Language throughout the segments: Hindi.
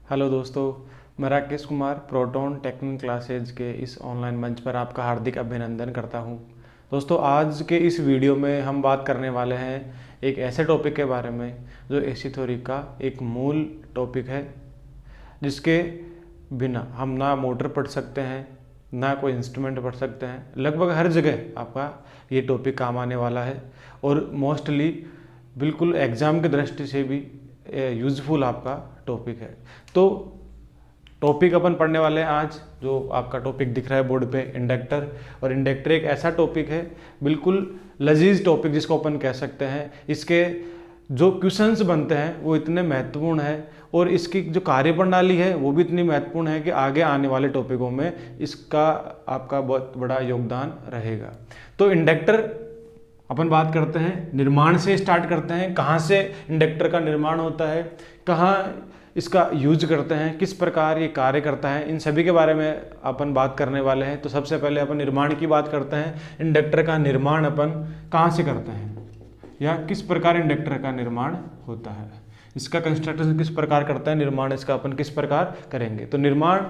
हेलो दोस्तों, मैं Rakesh Kumar proton technical classes के इस ऑनलाइन मंच पर आपका हार्दिक अभिनंदन करता हूं। दोस्तों, आज के इस वीडियो में हम बात करने वाले हैं एक ऐसे टॉपिक के बारे में जो एसी थ्योरी का एक मूल टॉपिक है, जिसके बिना हम ना मोटर पढ़ सकते हैं ना कोई इंस्ट्रूमेंट पढ़ सकते हैं। लगभग हर जगह आपका ये टॉपिक काम आने वाला है और मोस्टली बिल्कुल एग्ज़ाम की दृष्टि से भी यूज़फुल आपका टॉपिक है। तो टॉपिक अपन पढ़ने वाले हैं आज, जो आपका टॉपिक दिख रहा है बोर्ड पे, इंडक्टर। और इंडक्टर एक ऐसा टॉपिक है, बिल्कुल लजीज टॉपिक जिसको अपन कह सकते हैं। इसके जो क्वेश्चंस बनते हैं वो इतने महत्वपूर्ण है और इसकी जो कार्यप्रणाली है वो भी इतनी महत्वपूर्ण है कि आगे आने वाले टॉपिकों में इसका आपका बहुत बड़ा योगदान रहेगा। तो इंडक्टर अपन बात करते हैं, निर्माण से स्टार्ट करते हैं। कहाँ से इंडक्टर का निर्माण होता है, कहाँ इसका यूज करते हैं, किस प्रकार ये कार्य करता है, इन सभी के बारे में अपन बात करने वाले हैं। तो सबसे पहले अपन निर्माण की बात करते हैं। इंडक्टर का निर्माण अपन कहाँ से करते हैं या किस प्रकार इंडक्टर का निर्माण होता है, इसका कंस्ट्रक्शन किस प्रकार करता है, निर्माण इसका अपन किस प्रकार करेंगे। तो निर्माण,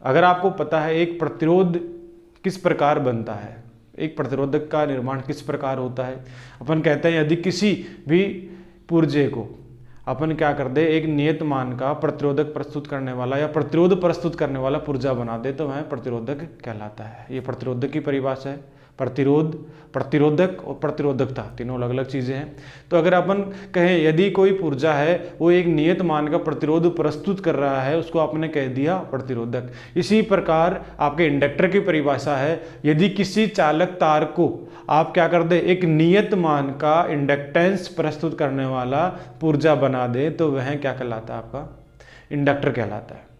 अगर आपको पता है एक प्रतिरोध किस प्रकार बनता है, एक प्रतिरोधक का निर्माण किस प्रकार होता है। अपन कहते हैं यदि किसी भी पुर्जे को अपन क्या कर दे, एक नियत मान का प्रतिरोधक प्रस्तुत करने वाला या प्रतिरोध प्रस्तुत करने वाला पुर्जा बना दे तो वह प्रतिरोधक कहलाता है। ये प्रतिरोधक की परिभाषा है। प्रतिरोध, प्रतिरोधक और प्रतिरोधकता तीनों अलग अलग चीज़ें हैं। तो अगर अपन कहें यदि कोई पुर्जा है वो एक नियत मान का प्रतिरोध प्रस्तुत कर रहा है, उसको आपने कह दिया प्रतिरोधक। इसी प्रकार आपके इंडक्टर की परिभाषा है, यदि किसी चालक तार को आप क्या कर दे, एक नियत मान का इंडक्टेंस प्रस्तुत करने वाला पुर्जा बना दे तो वह क्या कहलाता है, आपका इंडक्टर कहलाता है।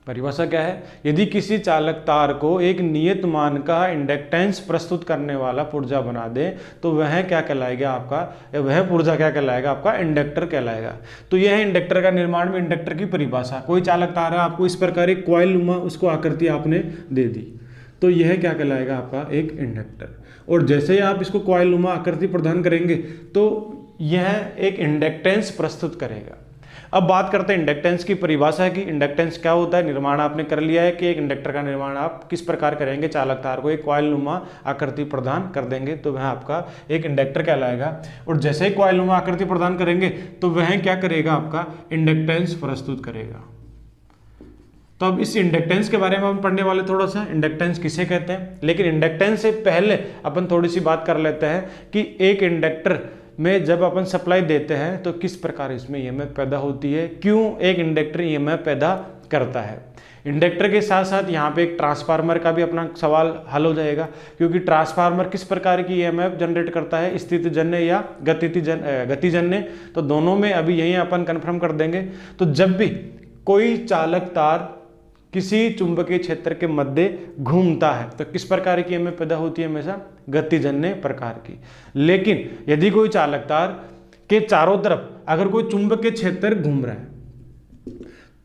परिभाषा क्या है, यदि किसी चालक तार को एक नियत मान का इंडक्टेंस प्रस्तुत करने वाला पुर्जा बना दे तो वह क्या कहलाएगा आपका, या वह पुर्जा क्या कहलाएगा आपका, इंडक्टर कहलाएगा। तो यह है इंडक्टर का निर्माण में इंडक्टर की परिभाषा। कोई चालक तार है, आपको इस प्रकार एक कॉइल नुमा उसको आकृति आपने दे दी तो यह क्या कहलाएगा आपका एक इंडक्टर। और जैसे ही आप इसको कॉइल नुमा आकृति प्रदान करेंगे तो यह एक इंडक्टेंस प्रस्तुत करेगा। अब बात करते हैं इंडक्टेंस की परिभाषा की। इंडक्टेंस क्या होता है, निर्माण आपने कर लिया है कि एक इंडक्टर का निर्माण आप किस प्रकार करेंगे, चालक तार को एक कॉइल नुमा आकृति प्रदान कर देंगे तो वह आपका एक इंडक्टर कहलाएगा। और जैसे ही कॉइल नुमा आकृति प्रदान करेंगे तो वह क्या करेगा, आपका इंडक्टेंस प्रस्तुत करेगा। तो अब इस इंडक्टेंस के बारे में हम पढ़ने वाले थोड़ा सा, इंडक्टेंस किसे कहते हैं। लेकिन इंडक्टेंस से पहले अपन थोड़ी सी बात कर लेते हैं कि एक इंडक्टर में जब अपन सप्लाई देते हैं तो किस प्रकार इसमें ईएमएफ पैदा होती है, क्यों एक इंडक्टर ईएमएफ पैदा करता है। इंडक्टर के साथ साथ यहाँ पे एक ट्रांसफार्मर का भी अपना सवाल हल हो जाएगा, क्योंकि ट्रांसफार्मर किस प्रकार की ईएमएफ जनरेट करता है, स्थितिजन्य या गतिजन्य। तो दोनों में अभी यही अपन कंफर्म कर देंगे। तो जब भी कोई चालक तार किसी चुंबकीय क्षेत्र के मध्य घूमता है तो किस प्रकार की ईएमएफ पैदा होती है, हमेशा गतिजन्य प्रकार की। लेकिन यदि कोई चालक तार के चारों तरफ अगर कोई चुंबकीय क्षेत्र घूम रहा है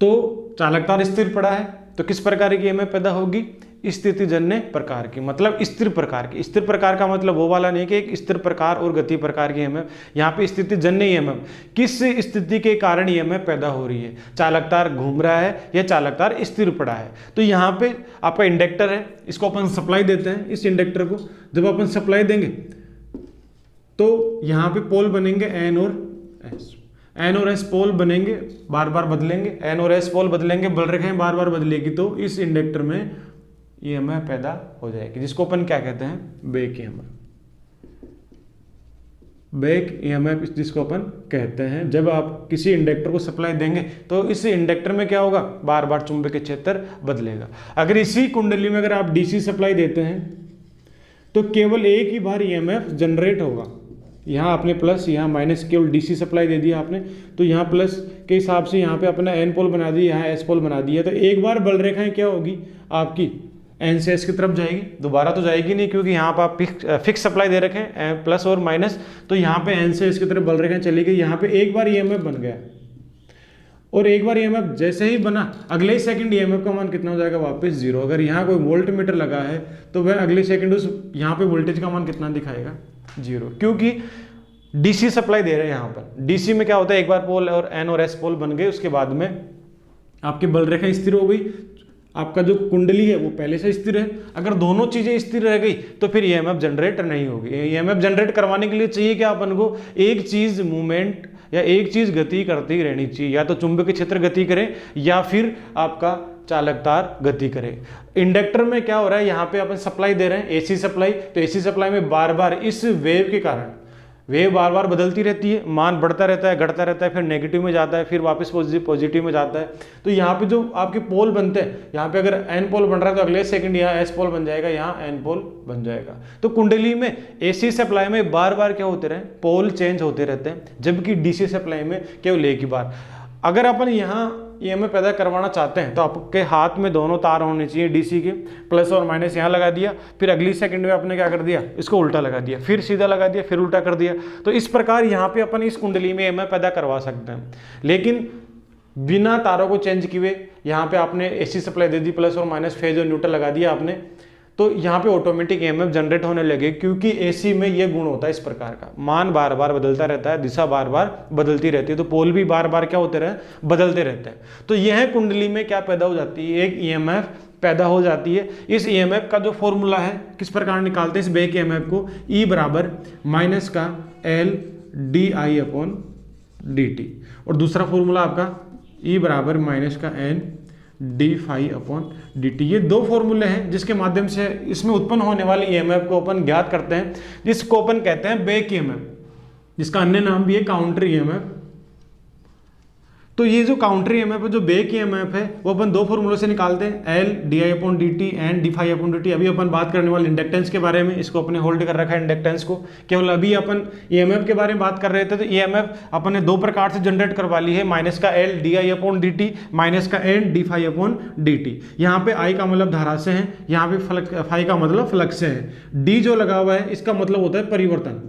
तो चालक तार स्थिर पड़ा है तो किस प्रकार की ईएमएफ पैदा होगी, स्थितिजन्य प्रकार की, मतलब स्थिर प्रकार की। स्थिर प्रकार का मतलब वो वाला नहीं कि एक स्थिर प्रकार और गति प्रकार की ईएमएफ, यहाँ पे स्थितिजन्य ईएमएफ, किस स्थिति के कारण ईएमएफ पैदा हो रही है, चालक तार घूम रहा है या चालक तार स्थिर पड़ा है। तो यहाँ पे आपका इंडक्टर है, इसको अपन सप्लाई देते हैं। इस इंडक्टर को जब अपन सप्लाई देंगे तो यहाँ पे पोल बनेंगे एन और एस, एन और एस पोल बनेंगे, बार बार बदलेंगे, एन और एस पोल बदलेंगे, बल रेखाएं बार बार बदलेगी तो इस इंडक्टर में ईएमएफ पैदा हो जाएगी, जिसको अपन क्या कहते हैं, बैक ईएमएफ। बैक ईएमएफ जिसको अपन कहते हैं। जब आप किसी इंडक्टर को सप्लाई देंगे तो इस इंडक्टर में क्या होगा, बार बार चुंबकीय क्षेत्र बदलेगा। अगर इसी कुंडली में अगर आप डीसी सप्लाई देते हैं तो केवल एक ही बार ईएमएफ जनरेट होगा। यहाँ आपने प्लस, यहाँ माइनस, केवल डीसी सप्लाई दे दिया आपने तो यहाँ प्लस के हिसाब से यहाँ पे अपना एन पोल बना दिया, यहाँ एस पोल बना दिया। तो एक बार बल रेखाएं क्या होगी आपकी, एन से एस की तरफ जाएगी, दोबारा तो जाएगी नहीं क्योंकि यहाँ पर आप फिक्स सप्लाई दे रखे हैं प्लस और माइनस, तो यहाँ पे एन से एस की तरफ बल रेखाएं चली गई। यहाँ पे एक बार ईएमएफ बन गया और एक बार ईएमएफ जैसे ही बना अगले ही सेकंड ईएमएफ का मान कितना हो जाएगा, वापस जीरो। अगर यहाँ कोई वोल्ट मीटर लगा है तो वह अगले सेकंड उस यहाँ पे वोल्टेज का मान कितना दिखाएगा, जीरो, क्योंकि डीसी सप्लाई दे रहे हैं यहाँ पर। डीसी में क्या होता है, एक बार पोल और एन और एस पोल बन गए, उसके बाद में आपकी बल रेखा स्थिर हो गई, आपका जो कुंडली है वो पहले से स्थिर है। अगर दोनों चीजें स्थिर रह गई तो फिर ईएमएफ जनरेट नहीं होगी। ईएमएफ जनरेट करवाने के लिए चाहिए क्या अपन को, एक चीज मूवमेंट या एक चीज गति करती रहनी चाहिए, या तो चुंबकीय क्षेत्र गति करे या फिर आपका चालक तार गति करे। इंडक्टर में क्या हो रहा है, यहाँ पे अपन सप्लाई दे रहे हैं एसी सप्लाई, तो एसी सप्लाई में बार बार इस वेव के कारण वेव बार बार बदलती रहती है, मान बढ़ता रहता है, घटता रहता है, फिर नेगेटिव में जाता है, फिर वापस पॉजिटिव में जाता है। तो यहाँ पे जो आपके पोल बनते हैं, यहाँ पे अगर एन पोल बन रहा है तो अगले सेकंड यहाँ एस पोल बन जाएगा, यहाँ एन पोल बन जाएगा। तो कुंडली में एसी सप्लाई में बार बार क्या होते रहे, पोल चेंज होते रहते हैं, जबकि डीसी सप्लाई में केवल एक ही बार। अगर अपन यहाँ ईएमएफ पैदा करवाना चाहते हैं तो आपके हाथ में दोनों तार होने चाहिए डीसी के, प्लस और माइनस यहाँ लगा दिया, फिर अगली सेकंड में आपने क्या कर दिया, इसको उल्टा लगा दिया, फिर सीधा लगा दिया, फिर उल्टा कर दिया। तो इस प्रकार यहाँ पे अपन इस कुंडली में ईएमएफ पैदा करवा सकते हैं, लेकिन बिना तारों को चेंज किए। यहाँ पे आपने एसी सप्लाई दे दी, प्लस और माइनस फेज और न्यूट्रल लगा दिया आपने, तो यहाँ पे ऑटोमेटिक ईएमएफ जनरेट होने लगे, क्योंकि एसी में ये गुण होता है इस प्रकार का, मान बार बार बदलता रहता है, दिशा बार बार बदलती रहती है, तो पोल भी बार बार क्या होते रहे, बदलते रहते हैं। तो यह कुंडली में क्या पैदा हो जाती है, एक ईएमएफ पैदा हो जाती है। इस ईएमएफ का जो फॉर्मूला है किस प्रकार निकालते हैं इस बैक ईएमएफ को, ई बराबर माइनस का L D I upon D T, और दूसरा फॉर्मूला आपका ई बराबर माइनस का N D phi upon D t. ये दो फॉर्मूले हैं जिसके माध्यम से इसमें उत्पन्न होने वाले ईएमएफ को अपन ज्ञात करते हैं, जिसको अपन कहते हैं बैक ईएमएफ, जिसका अन्य नाम भी है काउंटर ईएमएफ। तो ये जो काउंटर ईएमएफ है, जो बैक ईएमएफ है, वो अपन दो फॉर्मूलों से निकालते हैं, L D I upon D t and d phi upon D t. अभी अपन बात करने वाले इंडक्टेंस के बारे में, इसको अपने होल्ड कर रखा है इंडक्टेंस को, केवल अभी अपन ईएमएफ के बारे में बात कर रहे थे। तो ईएमएफ अपन ने दो प्रकार से जनरेट करवा ली है, माइनस का L D I upon D T, minus का N D phi upon D T. यहाँ पे आई का मतलब धारा से है, यहाँ पे फ्लक्स, फाई का मतलब फ्लक्स से है, डी जो लगा हुआ है इसका मतलब होता है परिवर्तन,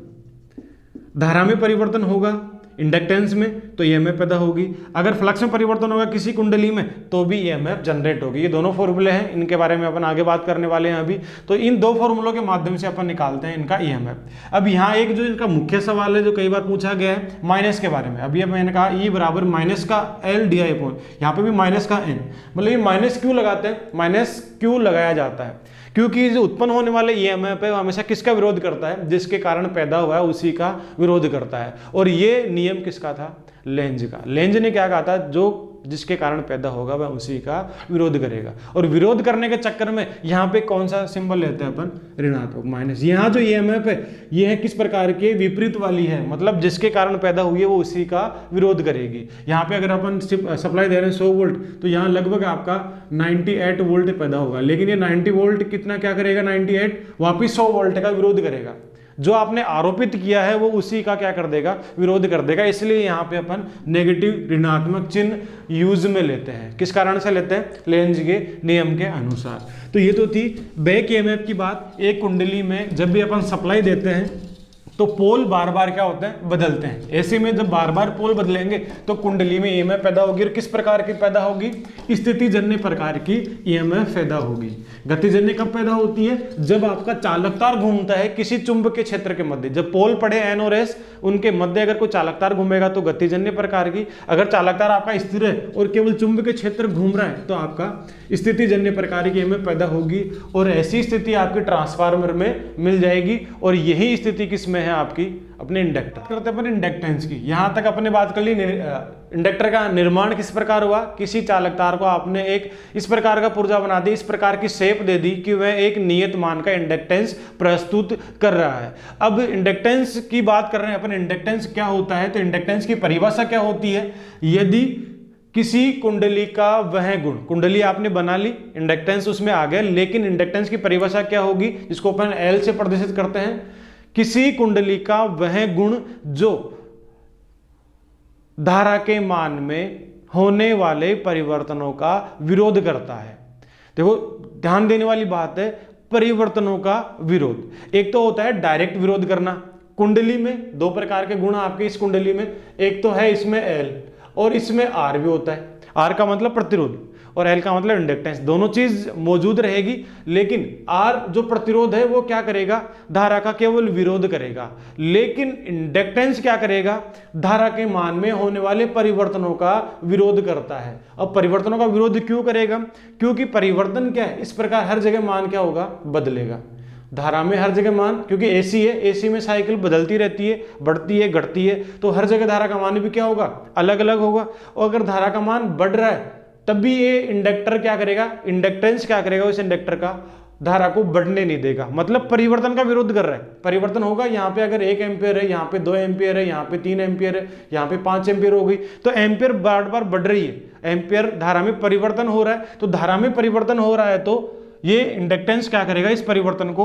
धारा में परिवर्तन होगा इंडक्टेंस में तो ईएमएफ पैदा होगी, अगर फ्लक्स में परिवर्तन होगा किसी कुंडली में तो भी ईएमएफ जनरेट होगी। ये दोनों फॉर्मूले हैं, इनके बारे में अपन आगे बात करने वाले हैं अभी। तो इन दो फॉर्मूलों के माध्यम से अपन निकालते हैं इनका ईएमएफ। अब यहाँ एक जो इनका मुख्य सवाल है जो कई बार पूछा गया है माइनस के बारे में। अभी मैंने कहा ई बराबर माइनस का एल डी आई अपॉन, यहाँ पे भी माइनस का एन, मतलब ये माइनस क्यों लगाते हैं, माइनस क्यों लगाया जाता है, क्योंकि जो उत्पन्न होने वाले ईएमएफ है वो हमेशा किसका विरोध करता है, जिसके कारण पैदा हुआ है उसी का विरोध करता है। और ये नियम किसका था, लेंज का। लेंज ने क्या कहा था, जो जिसके कारण पैदा होगा वह उसी का विरोध करेगा, और विरोध करने के चक्कर में यहाँ पे कौन सा सिंबल लेते हैं अपन, ऋणात्मक माइनस। यहाँ जो ईएमएफ है ये है किस प्रकार के, विपरीत वाली है, मतलब जिसके कारण पैदा हुई है वो उसी का विरोध करेगी। यहाँ पे अगर अपन सप्लाई दे रहे हैं 100 वोल्ट तो यहाँ लगभग आपका 98 वोल्ट पैदा होगा, लेकिन ये 90 वोल्ट कितना क्या करेगा, 98 वापिस 100 वोल्ट का विरोध करेगा। जो आपने आरोपित किया है वो उसी का क्या कर देगा, विरोध कर देगा। इसलिए यहाँ पे अपन नेगेटिव ऋणात्मक चिन्ह यूज में लेते हैं, किस कारण से लेते हैं, लेंज के नियम के अनुसार। तो ये तो थी बैक ईएमएफ की बात। एक कुंडली में जब भी अपन सप्लाई देते हैं तो पोल बार बार क्या होते हैं, बदलते हैं। ऐसे में जब बार बार पोल बदलेंगे तो कुंडली में ईएमएफ पैदा होगी, और किस प्रकार की पैदा होगी, स्थितिजन्य प्रकार की ईएमएफ पैदा होगी। गतिजन्य कब पैदा होती है, जब आपका चालक तार घूमता है किसी चुंबकीय क्षेत्र के मध्य, जब पोल पड़े एन और एस उनके मध्य अगर कोई चालक तार घूमेगा तो गतिजन्य प्रकार की, अगर चालक तार आपका स्थिर है और केवल चुंबकीय क्षेत्र घूम रहा है तो आपका स्थितिजन्य प्रकार की ईएमएफ पैदा होगी। और ऐसी स्थिति आपके ट्रांसफार्मर में मिल जाएगी, और यही स्थिति किसमें है आपकी, अपने इंडक्टर। करते हैं अपन इंडक्टेंस की। यहां तक अपने बात कर ली इंडक्टर का निर्माण किस प्रकार हुआ, किसी चालक तार को आपने एक इस प्रकार का पुर्जा बना दी, इस प्रकार की शेप दे दी कि वह एक नियत मान का इंडक्टेंस प्रस्तुत कर रहा है। अब इंडक्टेंस की बात कर रहे हैं अपन, इंडक्टेंस क्या होता है, तो इंडक्टेंस की परिभाषा क्या होती है, यदि किसी कुंडली का वह गुण, कुंडली आपने बना ली, इंडक्टेंस उसमें आ गया, लेकिन इंडक्टेंस की परिभाषा क्या होगी, जिसको अपन एल से प्रदर्शित करते हैं, किसी कुंडली का वह गुण जो धारा के मान में होने वाले परिवर्तनों का विरोध करता है। देखो ध्यान देने वाली बात है, परिवर्तनों का विरोध। एक तो होता है डायरेक्ट विरोध करना, कुंडली में दो प्रकार के गुण आपके इस कुंडली में, एक तो है इसमें एल और इसमें आर भी होता है। आर का मतलब प्रतिरोध, और L का मतलब इंडक्टेंस, दोनों चीज मौजूद रहेगी, लेकिन R जो प्रतिरोध है वो क्या करेगा, धारा का केवल विरोध करेगा, लेकिन इंडक्टेंस क्या करेगा, धारा के मान में होने वाले परिवर्तनों का विरोध करता है। अब परिवर्तनों का विरोध क्यों करेगा, क्योंकि परिवर्तन क्या है, इस प्रकार हर जगह मान क्या होगा, बदलेगा। धारा में हर जगह मान, क्योंकि एसी है, एसी में साइकिल बदलती रहती है, बढ़ती है, घटती है, तो हर जगह धारा का मान भी क्या होगा, अलग अलग होगा। और अगर धारा का मान बढ़ रहा है तब भी ये इंडक्टर क्या करेगा, इंडक्टेंस क्या करेगा, उस इंडक्टर का धारा को बढ़ने नहीं देगा, मतलब परिवर्तन का विरोध कर रहा है। परिवर्तन होगा, यहाँ पे अगर 1 एम्पियर है, यहाँ पे 2 एम्पियर है, यहाँ पे 3 एम्पियर है, यहाँ पे 5 एम्पियर हो गई, तो एम्पियर बार बार बढ़ रही है, एम्पियर धारा में परिवर्तन हो रहा है। तो धारा में परिवर्तन हो रहा है तो ये इंडक्टेंस क्या करेगा, इस परिवर्तन को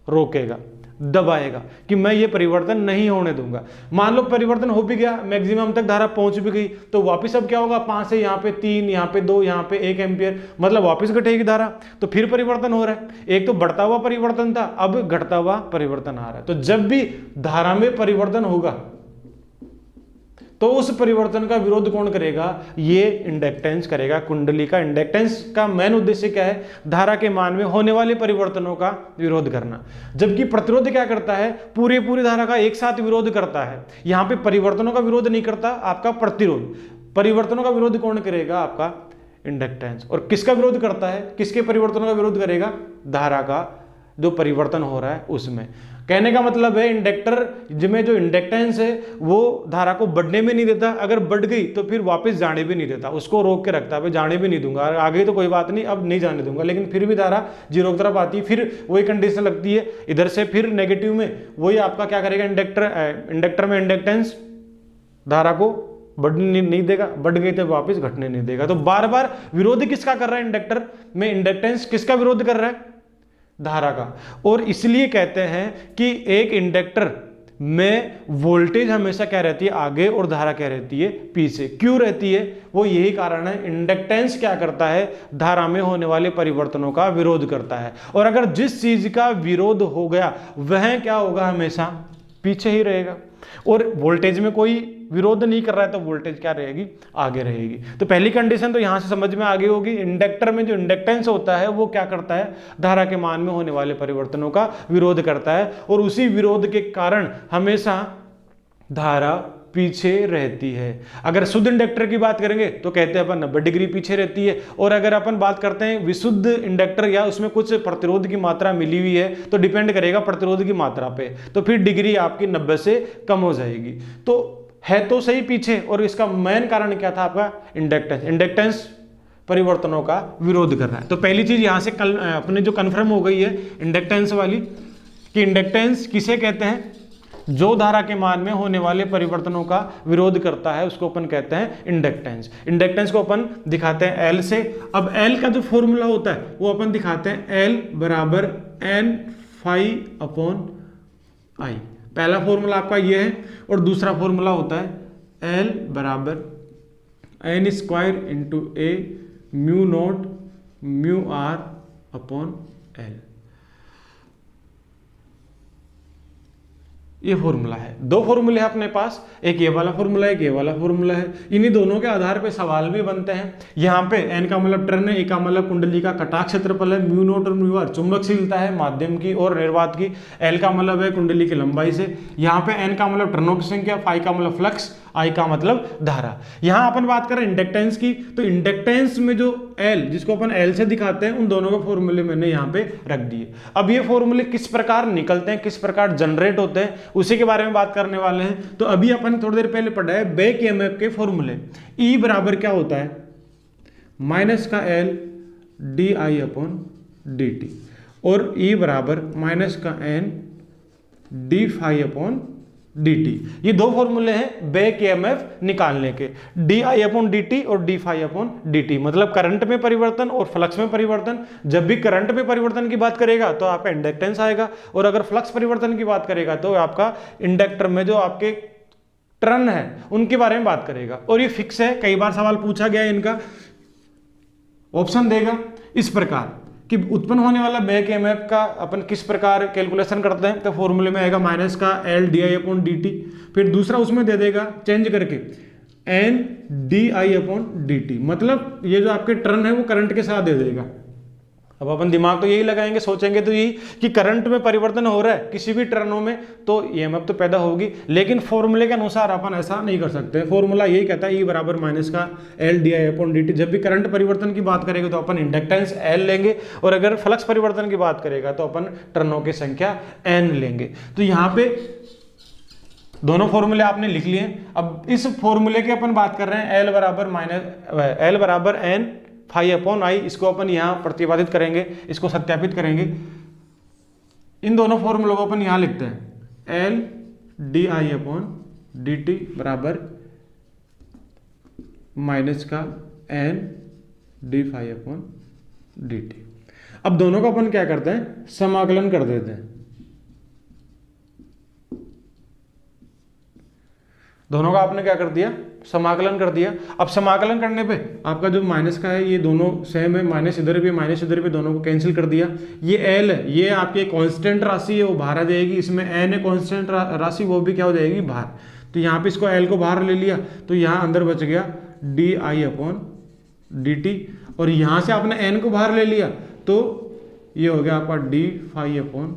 रोकेगा, दबाएगा कि मैं ये परिवर्तन नहीं होने दूंगा। मान लो परिवर्तन हो भी गया, मैक्सिमम तक धारा पहुंच भी गई, तो वापस अब क्या होगा, 5 से यहाँ पे 3, यहाँ पे 2, यहाँ पे 1 एम्पियर, मतलब वापस घटेगी धारा, तो फिर परिवर्तन हो रहा है। एक तो बढ़ता हुआ परिवर्तन था, अब घटता हुआ परिवर्तन आ रहा है। तो जब भी धारा में परिवर्तन होगा तो उस परिवर्तन का विरोध कौन करेगा, ये इंडक्टेंस करेगा। कुंडली का इंडक्टेंस का मेन उद्देश्य क्या है, धारा के मान में होने वाले परिवर्तनों का विरोध करना। जबकि प्रतिरोध क्या करता है, पूरी धारा का एक साथ विरोध करता है। यहां पे परिवर्तनों का विरोध नहीं करता आपका प्रतिरोध, परिवर्तनों का विरोध कौन करेगा, आपका इंडक्टेंस। और किसका विरोध करता है, किसके परिवर्तनों का विरोध करेगा, धारा का जो परिवर्तन हो रहा है उसमें। कहने का मतलब है इंडक्टर जिसमें जो इंडक्टेंस है वो धारा को बढ़ने में नहीं देता, अगर बढ़ गई तो फिर वापस जाने भी नहीं देता, उसको रोक के रखता है, भाई जाने भी नहीं दूंगा, आ गई तो कोई बात नहीं, अब नहीं जाने दूंगा, लेकिन फिर भी धारा जीरो की तरफ आती है, फिर वही कंडीशन लगती है इधर से, फिर नेगेटिव में वही आपका क्या करेगा, इंडक्टर में इंडक्टेंस धारा को बढ़ने नहीं देगा, बढ़ गई तो वापस घटने नहीं देगा। तो बार बार विरोध किसका कर रहा है, इंडक्टर में इंडक्टेंस किसका विरोध कर रहा है, धारा का। और इसलिए कहते हैं कि एक इंडक्टर में वोल्टेज हमेशा क्या रहती है, आगे, और धारा क्या रहती है, पीछे। क्यों रहती है, वो यही कारण है, इंडक्टेंस क्या करता है, धारा में होने वाले परिवर्तनों का विरोध करता है। और अगर जिस चीज का विरोध हो गया वह क्या होगा, हमेशा पीछे ही रहेगा। और वोल्टेज में कोई विरोध नहीं कर रहा है तो वोल्टेज क्या रहेगी, आगे रहेगी। तो पहली कंडीशन तो यहां से समझ में आ गई होगी, इंडक्टर में जो इंडक्टेंस होता है वो क्या करता है, धारा के मान में होने वाले परिवर्तनों का विरोध करता है, और उसी विरोध के कारण हमेशा धारा पीछे रहती है। अगर शुद्ध इंडक्टर की बात करेंगे तो कहते हैं अपन 90 डिग्री पीछे रहती है, और अगर अपन बात करते हैं विशुद्ध इंडक्टर या उसमें कुछ प्रतिरोध की मात्रा मिली हुई है तो डिपेंड करेगा प्रतिरोध की मात्रा पे, तो फिर डिग्री आपकी 90 से कम हो जाएगी। तो है तो सही पीछे, और इसका मेन कारण क्या था, आपका इंडक्टेंस। इंडक्टेंस परिवर्तनों का विरोध कर रहा है। तो पहली चीज यहां से अपने जो कंफर्म हो गई है इंडक्टेंस वाली, कि इंडक्टेंस किसे कहते हैं, जो धारा के मान में होने वाले परिवर्तनों का विरोध करता है उसको अपन कहते हैं इंडक्टेंस। इंडक्टेंस को अपन दिखाते हैं L से। अब L का जो फॉर्मूला होता है वो अपन दिखाते हैं L बराबर N phi अपॉन I। पहला फॉर्मूला आपका ये है, और दूसरा फॉर्मूला होता है L बराबर N square into A mu naught mu R upon L। ये फॉर्मूला है। दो फॉर्मूले हैं अपने पास, एक ये वाला फॉर्मूला है, एक ये वाला फॉर्मूला है। इन्हीं दोनों के आधार पे सवाल भी बनते हैं। यहाँ पे एन का मतलब टर्न है, ए का मतलब कुंडली का कटाक्ष क्षेत्रफल है, म्यू नोट और म्यू आर चुंबकशीलता है माध्यम की और निर्वात की, एल का मतलब है कुंडली की लंबाई से। यहाँ पे एन का मतलब टर्नों की संख्या, फाई का मतलब फ्लक्स, आई का मतलब धारा। यहां अपन बात करें इंडक्टेंस की, तो इंडक्टेंस में जो एल, जिसको अपन एल से दिखाते हैं, उन दोनों के फॉर्मूले मैंने यहां पे रख दिए। अब ये फॉर्मूले किस प्रकार निकलते हैं, किस प्रकार जनरेट होते हैं, उसी के बारे में बात करने वाले हैं। तो अभी अपन थोड़ी देर पहले पढ़ा है बैक ईएमएफ के फॉर्मूले। ई बराबर क्या होता है, माइनस का L D I upon D T, और ई बराबर माइनस का N D phi upon dt। ये दो फॉर्मूले हैं बैक ईएमएफ निकालने के, D I upon D T और D phi upon D T, मतलब करंट में परिवर्तन और फ्लक्स में परिवर्तन। जब भी करंट में परिवर्तन की बात करेगा तो आपका इंडक्टेंस आएगा, और अगर फ्लक्स परिवर्तन की बात करेगा तो आपका इंडक्टर में जो आपके टर्न है उनके बारे में बात करेगा। और ये फिक्स है, कई बार सवाल पूछा गया है, इनका ऑप्शन देगा इस प्रकार कि उत्पन्न होने वाला बैक ईएमएफ का अपन किस प्रकार कैलकुलेशन करते हैं। तो फॉर्मूले में आएगा माइनस का L D I upon D t, फिर दूसरा उसमें दे देगा चेंज करके N d I upon D T, मतलब ये जो आपके टर्न है वो करंट के साथ दे देगा। अब अपन दिमाग तो यही लगाएंगे, सोचेंगे तो यही कि करंट में परिवर्तन हो रहा है किसी भी टर्नों में तो ईएमएफ तो पैदा होगी, लेकिन फॉर्मूले के अनुसार अपन ऐसा नहीं कर सकते। फॉर्मूला यही कहता है ई बराबर माइनस का L D I upon D T. जब भी करंट परिवर्तन की बात करेंगे तो अपन इंडक्टेंस एल लेंगे, और अगर फ्लक्स परिवर्तन की बात करेगा तो अपन टर्नों की संख्या एन लेंगे। तो यहाँ पे दोनों फॉर्मूले आपने लिख लिए। अब इस फॉर्मूले की अपन बात कर रहे हैं एल बराबर एन फाई अपॉन आई, इसको अपन यहाँ प्रतिपादित करेंगे, इसको सत्यापित करेंगे। इन दोनों फॉर्मूलों को अपन यहाँ लिखते हैं L D I upon D t बराबर माइनस का N D phi upon D t. अब दोनों का अपन क्या करते हैं, समाकलन कर देते हैं। दोनों का आपने क्या कर दिया, समाकलन कर दिया। अब समाकलन करने पे आपका जो माइनस का है ये दोनों सेम है, माइनस इधर भी माइनस इधर भी, दोनों को कैंसिल कर दिया। ये एल है, ये आपकी कांस्टेंट राशि है वो बाहर आ जाएगी, इसमें एन है कांस्टेंट राशि वो भी क्या हो जाएगी बाहर। तो यहाँ पे इसको एल को बाहर ले लिया तो यहाँ अंदर बच गया D I upon D T, और यहाँ से आपने एन को बाहर ले लिया तो ये हो गया आपका d phi upon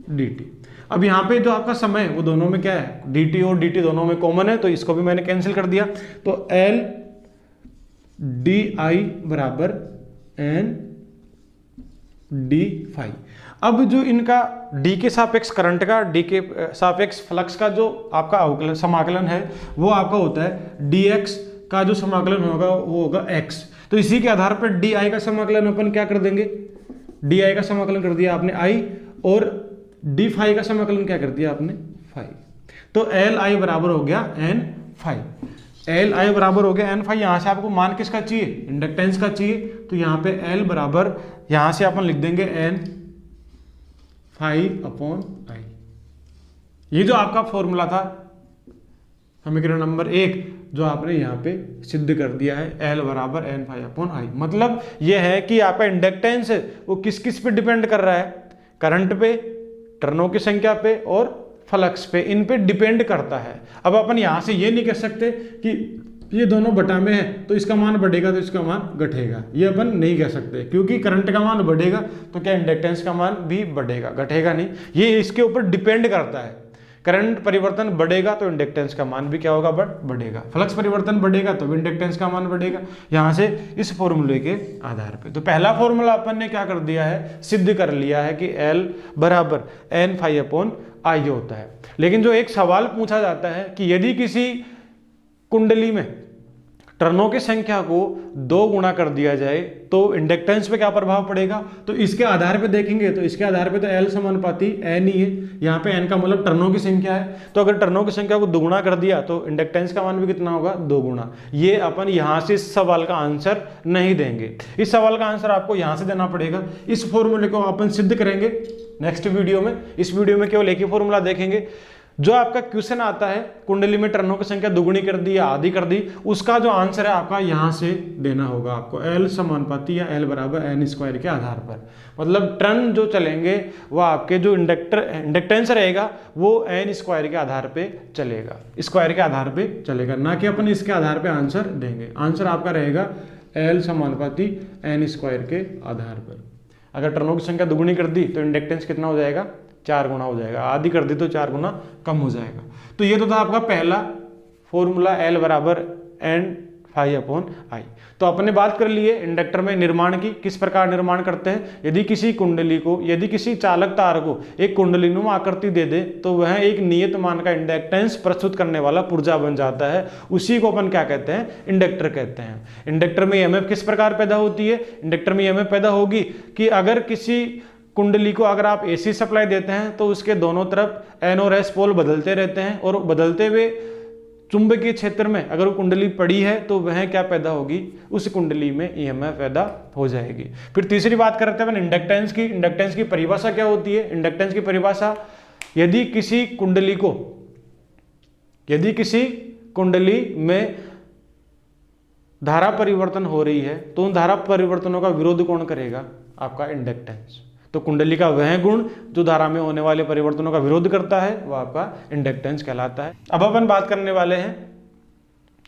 D t. अब यहाँ पे जो आपका समय है वो दोनों में क्या है, डी टी और डी टी दोनों में कॉमन है, तो इसको भी मैंने कैंसिल कर दिया। तो एल डी आई बराबर एन डी फाई। अब जो इनका डी के सापेक्ष करंट का, डी के सापेक्ष फ्लक्स का जो आपका समाकलन है वो आपका होता है डी एक्स का जो समाकलन होगा वो होगा एक्स। तो इसी के आधार पर डी आई का समाकलन अपन क्या कर देंगे, डी आई का समाकलन कर दिया आपने आई, और डी फाई का समाकलन क्या कर दिया आपने फाई। तो एल आई बराबर हो गया एन फाई, एल आई बराबर हो गया एन फाई। यहां से आपको मान किसका चाहिए, इंडक्टेंस का चाहिए, तो यहाँ पे एल बराबर यहां से अपन लिख देंगे एन फाई अपॉन आई। ये जो आपका फॉर्मूला था समीकरण नंबर 1 जो आपने यहाँ पे सिद्ध कर दिया है, एल बराबर एन फाई अपॉन आई। मतलब यह है कि आपका इंडक्टेंस है वो किस किस पे डिपेंड कर रहा है, करंट पे, टर्नों की संख्या पे और फ्लक्स पे, इन पे डिपेंड करता है। अब अपन यहां से ये नहीं कह सकते कि ये दोनों बटा में है तो इसका मान बढ़ेगा तो इसका मान घटेगा, ये अपन नहीं कह सकते, क्योंकि करंट का मान बढ़ेगा तो क्या इंडक्टेंस का मान भी बढ़ेगा, घटेगा नहीं। ये इसके ऊपर डिपेंड करता है, करंट परिवर्तन बढ़ेगा तो इंडक्टेंस का मान भी क्या होगा, बढ़ेगा। फ्लक्स परिवर्तन बढ़ेगा तो भी इंडक्टेंस का मान बढ़ेगा, यहां से इस फॉर्मूले के आधार पे। तो पहला फॉर्मूला अपन ने क्या कर दिया है, सिद्ध कर लिया है कि एल बराबर एन फाई अपॉन आई होता है। लेकिन जो एक सवाल पूछा जाता है कि यदि किसी कुंडली में टर्नों की संख्या को 2 गुना कर दिया जाए तो इंडक्टेंस पे क्या प्रभाव पड़ेगा, तो इसके आधार पे देखेंगे तो इसके आधार पे तो एल समानुपाती एन ही है। यहाँ पे एन का मतलब टर्नों की संख्या है, तो अगर टर्नों की संख्या को 2 गुना कर दिया तो इंडक्टेंस का मान भी कितना होगा, 2 गुना। ये अपन यहाँ से इस सवाल का आंसर नहीं देंगे, इस सवाल का आंसर आपको यहाँ से देना पड़ेगा। इस फॉर्मूले को अपन सिद्ध करेंगे नेक्स्ट वीडियो में। इस वीडियो में केवल एक ही फॉर्मूला देखेंगे। जो आपका क्वेश्चन आता है कुंडली में टर्नों की संख्या दुगुनी कर दी या आधी कर दी, उसका जो आंसर है आपका यहां से देना होगा आपको, एल समानुपाती या एल बराबर एन स्क्वायर के आधार पर। मतलब टर्न जो चलेंगे वो आपके जो इंडक्टेंस रहेगा वो एन स्क्वायर के आधार पे चलेगा, स्क्वायर के आधार पे चलेगा, ना कि अपन इसके आधार पे आंसर देंगे। आंसर आपका रहेगा एल समानुपाती एन स्क्वायर के आधार पर। अगर टर्नों की संख्या दुगुनी कर दी तो इंडक्टेंस कितना हो जाएगा, 4 गुना हो जाएगा, आधी कर दी तो 4 गुना कम हो जाएगा। तो ये तो था आपका पहला फॉर्मूला एल बराबर एन फाई अपॉन आई। तो अपने बात कर लिए इंडक्टर में निर्माण की, किस प्रकार निर्माण करते हैं। यदि किसी कुंडली को, यदि किसी चालक तार को एक कुंडलीनुमा आकृति दे दे तो वह एक नियत मान का इंडक्टेंस प्रस्तुत करने वाला पुर्जा बन जाता है, उसी को अपन क्या कहते हैं, इंडक्टर कहते हैं। इंडक्टर में ईएमएफ किस प्रकार पैदा होती है, इंडक्टर में ईएमएफ पैदा होगी कि अगर किसी कुंडली को अगर आप एसी सप्लाई देते हैं तो उसके दोनों तरफ एन और एस पोल बदलते रहते हैं, और बदलते हुए चुंबकीय क्षेत्र में अगर वो कुंडली पड़ी है तो वह क्या पैदा होगी, उस कुंडली में ईएमएफ पैदा हो जाएगी। फिर तीसरी बात करते हैं इंडक्टेंस की। इंडक्टेंस की परिभाषा क्या होती है, इंडक्टेंस की परिभाषा, यदि किसी कुंडली में धारा परिवर्तन हो रही है तो उन धारा परिवर्तनों का विरोध कौन करेगा, आपका इंडक्टेंस। तो कुंडली का वह गुण जो धारा में होने वाले परिवर्तनों का विरोध करता है वो आपका इंडक्टेंस कहलाता है। अब अपन बात करने वाले हैं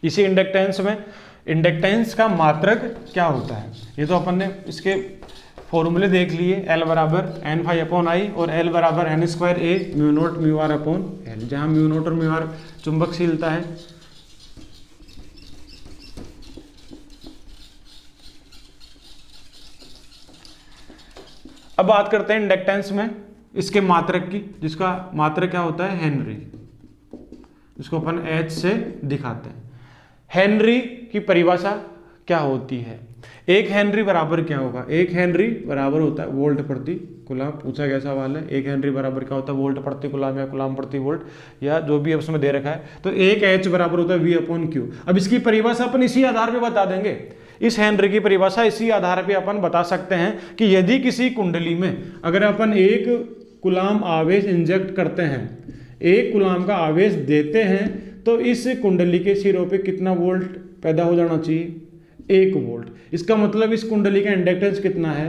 इसी इंडक्टेंस में इंडक्टेंस का मात्रक क्या होता है, ये तो अपन ने इसके फॉर्मूले देख लिए, L बराबर एन फाई अपॉन आई और L बराबर N square A mu naught mu r upon L, जहाँ म्यू नोट और म्यू आर चुंबकशीलता है। अब बात करते हैं इंडक्टेंस में इसके मात्रक की, जिसका मात्रक क्या होता है, हेनरी, जिसको अपन H से दिखाते हैं। हेनरी की परिभाषा क्या होती है, एक हेनरी बराबर क्या होगा, एक हेनरी बराबर होता है वोल्ट प्रति कूलाम। पूछा गया सवाल है, एक हेनरी बराबर क्या होता है, वोल्ट प्रति कूलाम या कूलाम प्रति वोल्ट या जो भी उसमें दे रखा है। तो एक H बराबर होता है V अपॉन क्यू। अब इसकी परिभाषा अपन इसी आधार पे बता देंगे, इस हेनरी की परिभाषा इसी आधार पे अपन बता सकते हैं कि यदि किसी कुंडली में अगर अपन एक कूलाम आवेश इंजेक्ट करते हैं, एक कूलाम का आवेश देते हैं, तो इस कुंडली के सिरों पे कितना वोल्ट पैदा हो जाना चाहिए, 1 वोल्ट। इसका मतलब इस कुंडली का इंडक्टेंस कितना है,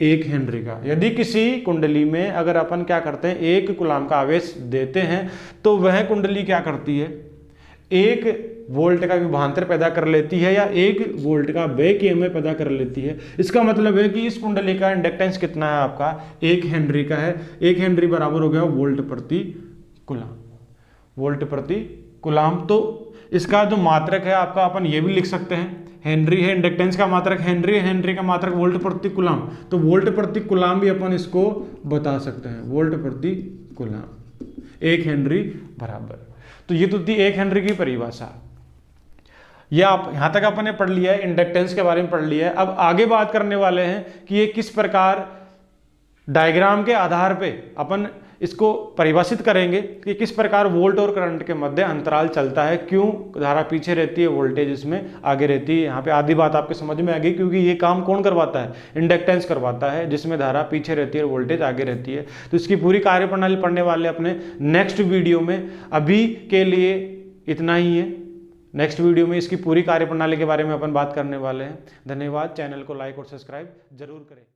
1 हेनरी का। यदि किसी कुंडली में अगर अपन क्या करते हैं, एक कूलाम का आवेश देते हैं, तो वह कुंडली क्या करती है, 1 वोल्ट का विभवांतर पैदा कर लेती है या 1 वोल्ट का बैक ईएमएफ पैदा कर लेती है। इसका मतलब है कि इस कुंडली का इंडक्टेंस कितना है आपका, 1 हेनरी का है। 1 हेनरी बराबर हो गया वोल्ट प्रति कूलाम, वोल्ट प्रति कूलाम। तो इसका जो मात्रक है आपका, अपन ये भी लिख सकते हैं, हेनरी है, इंडक्टेंस का मात्रक हेनरी है, हेनरी का मात्रक वोल्ट प्रति कूलाम, तो वोल्ट प्रति कूलाम भी अपन इसको बता सकते हैं, वोल्ट प्रति कूलाम, 1 हेनरी बराबर। तो ये तो थी 1 हेनरी की परिभाषा। यह आप यहां तक अपन ने पढ़ लिया है, इंडक्टेंस के बारे में पढ़ लिया है। अब आगे बात करने वाले हैं कि ये किस प्रकार डायग्राम के आधार पे अपन इसको परिभाषित करेंगे कि किस प्रकार वोल्ट और करंट के मध्य अंतराल चलता है, क्यों धारा पीछे रहती है, वोल्टेज इसमें आगे रहती है। यहाँ पे आधी बात आपके समझ में आ गई, क्योंकि ये काम कौन करवाता है, इंडक्टेंस करवाता है, जिसमें धारा पीछे रहती है और वोल्टेज आगे रहती है। तो इसकी पूरी कार्यप्रणाली पढ़ने वाले अपने नेक्स्ट वीडियो में। अभी के लिए इतना ही है, नेक्स्ट वीडियो में इसकी पूरी कार्यप्रणाली के बारे में अपन बात करने वाले हैं। धन्यवाद। चैनल को लाइक और सब्सक्राइब जरूर करें।